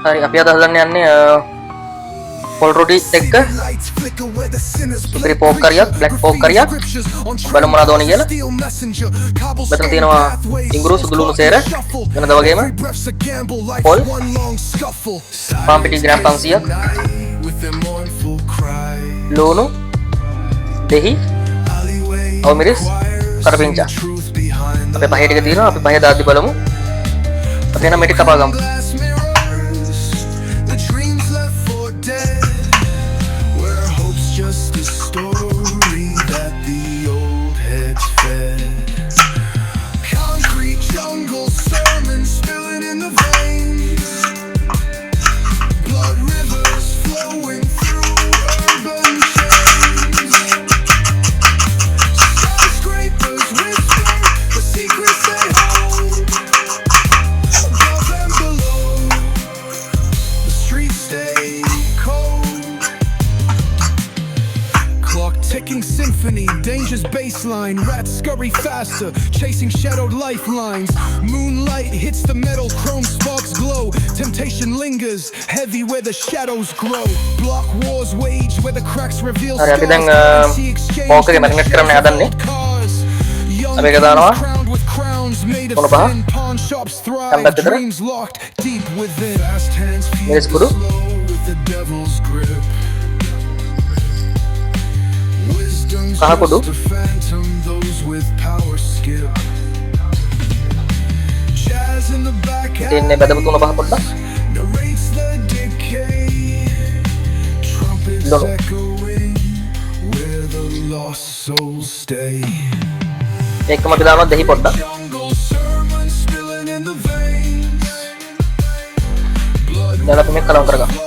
හරි අපි අද හදන්න යන්නේ පොල් රොටි එක්ක සුපිරි පෝක් කරියක් බ්ලැක් පෝක් කරියක් බලමු මොනවද ඕනේ කියලා. මෙතන තියෙනවා ඉඟුරු සුදු ලුණු සේර වෙනද වගේම පොල් පාන් පිටි ග්‍රෑම් 500ක් ලුණු දෙහි අවමිරිස් කරපිංචා අපේ පහේ ටික තියෙනවා. අපි පහේ දාද්දි බලමු. අපි එන මේ ටික කපා ගමු. Symphony, dangerous baseline, rats scurry faster, chasing shadowed lifelines. Moonlight hits the metal, chrome sparks glow. Temptation lingers, heavy where the shadows grow. Block wars wage where the cracks reveal scars. අපි දැන් pork එක marinate කරන්න හදන්නේ. අපි ඒක දානවා. මොන පහ? කම්බැක් විතර. මිරිස් කුඩු. කහ කුඩු ඉතින් බදපු තුන පහ පොඩ්ඩක් ලුණු ඒකම අපි දානවා දෙහි පොඩ්ඩක් දැන් අපි මේක කලවම් කරගමු.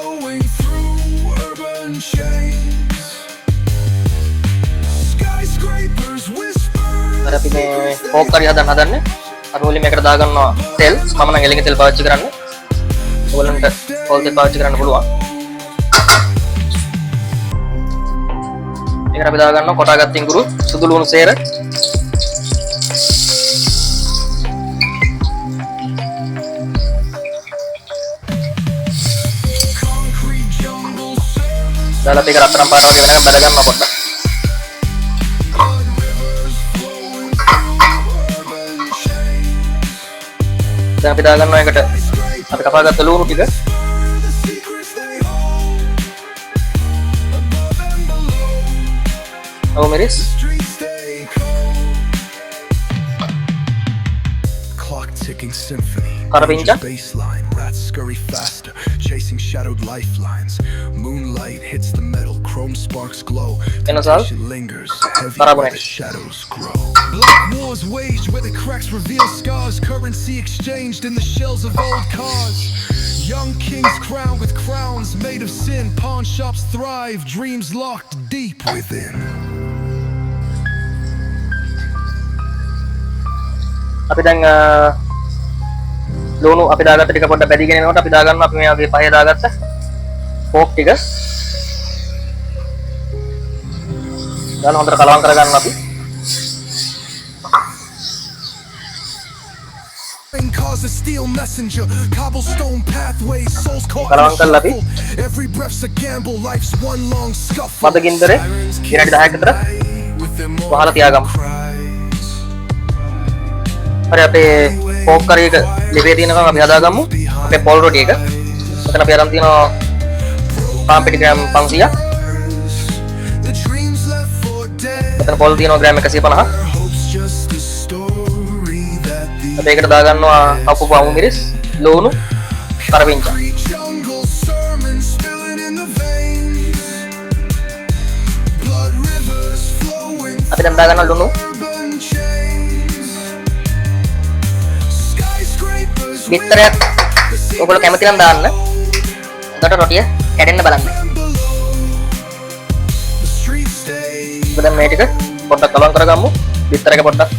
අපි මේ පෝක් කරිය හදන්නේ. අපි මුලින්ම මේකට දාගන්නවා තෙල්. මම නම් එළකින් තෙල් පාවිච්චි කරන්නේ. ඕගොල්ලන්ට පොල් තෙල් පාවිච්චි කරන්න පුළුවන්. මේකට අපි දාගන්නවා කොටාගත් ඉඟුරු, සුදු ලුණු සේර. දාලා මේක රත්තරන් පාට වගේ වෙනකම් බැද ගන්නවා පොඩ්ඩක්. දැන් අපි දාගන්නවා එකට අපි කපාගත්ත ලුණු ටික. අවමිරිස්. කරපිංචා. Chasing shadowed lifelines. Moonlight hits the metal, chrome sparks glow. Enosal. Lingers, heavy where the shadows grow. Black wars waged where the cracks reveal scars. Currency exchanged in the shells of old cars. Young kings crowned with crowns made of sin. Pawn shops thrive, dreams locked deep within. අපි දැන් ලුණු අපි දාගත්ත ටික පොඩ්ඩක් බැදීගෙන එනකොට අපි දාගන්නවා අපි මේ වගේ පහේ දාගත්ත පෝක් ටික. දාලා හොඳට කලවම් කරගන්න අපි. Cause a steel messenger, cobblestone pathways, souls caught කලවම් කරලා අපි every breath's a gamble, life's one long scuffle. මද ගින්දරේ විනාඩි 10ක විතර වහලා තියාගමු. හරි අපේ පෝක් කරිය එක ලිපේ තියෙනකම් අපි හදාගමු. අපේ පොල් රොටි එක. මෙතන අපි අරන් තියෙනවා පාන් පිටි ග්‍රෑම් 500ක්. මෙතන පොල් තියෙනවා ග්‍රෑම් 150ක්. අපි ඒකට දාගන්නවා කපපු අවමිරිස්, ලුණු, කරපිංචා. අපි දැන් දාගන්නවා ලුණු. බිත්තරයක් ඔයගොල්ලෝ කැමති නම් දාන්න. උඩට රොටිය කැඩෙන්න බලන්න. දැන් මේ ටික පොඩ්ඩක් කලවම් කරගමු. බිත්තර එක පොඩ්ඩක්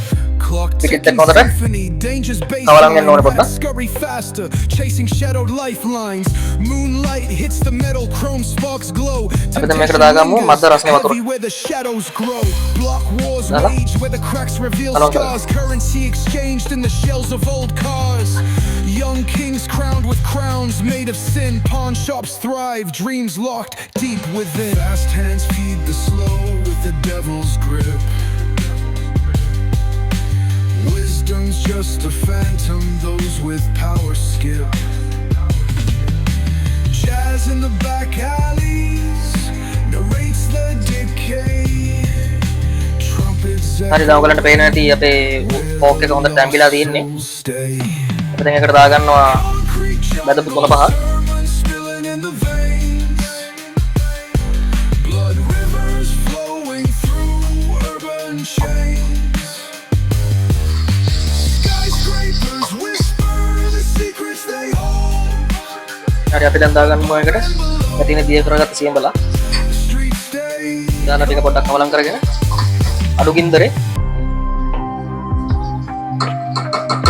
clock Pikit ticking tekno tadi. symphony, danger's Kawalan yang nomor baseline, berapa? scurry faster, chasing shadowed lifelines. Moonlight hits the metal, chrome sparks glow. Tapi mereka daganmu mata rasanya matur. Heavy where the shadows grow. Block wars Dalam. wage where the cracks reveal Dalam, scars. Currency exchanged in the shells of old cars. Young kings crowned with crowns made of sin. Pawn shops thrive, dreams locked deep within. Fast hands feed the slow with the devil's grip. Wisdom's just a phantom, those with power skip. Jazz in the back alleys narrates the decay. Trumpets හරි දැන් ඔයගලන්ට පේන ඇති අපේ folk එක හොඳට තැම්බිලා තියෙන්නේ. stay. අපි දැන් එකට දාගන්නවා බැදපු 3-5. Spilling in the veins. Blood rivers flowing through urban chains. Skyscrapers whisper the secrets they hold. හරි අපි දැන් දාගන්නවා එකට. මේ තියෙන දිය කරගත්ත සියඹලා. Streets stay. දාන ටික පොඩ්ඩක් කවලම් කරගෙන අඩු ගින්දරේ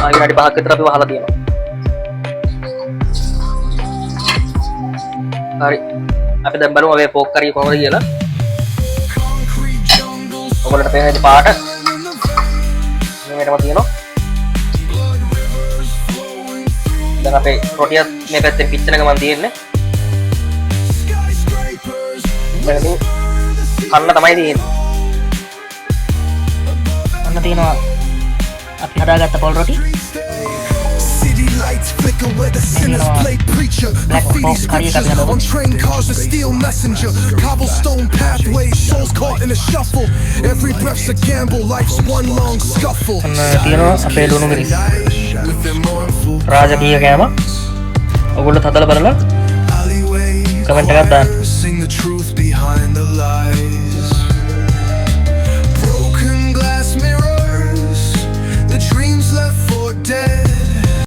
විනාඩි 5ක් විතර අපි වහලා තියෙනවා. හරි අපි දැන් බලමු අපේ ෆෝක් කරිය කොහොමද කියලා. Concrete jungles ඔයගොල්ලන්ට පේන විදිහට පාට in the veins. මේකටම තියෙනවා. Blood rivers flowing through. දැන් අපේ රොටියත් මේ පැත්තෙන් පිච්චෙන ගමන් තියෙන්නේ. Skyscrapers දැන් ඉතින් කන්න තමයි තියෙන්නේ. අන්න තියෙනවා අපි හදාගත්ත පොල් රොටි. City lights flicker where the sinners play preacher. Graffiti scriptures on train cars, a steel messenger. Cobblestone pathways, souls caught in a shuffle. Every breath's a gamble, life's one long scuffle. තියෙනවා අපේ ලුණු මිරිස්. With their mournful රාජකීය කෑම. ඔයගොල්ලෝ හදලා බලලා alleyways, comment එකක් දාන්න. sing the truth behind the lie.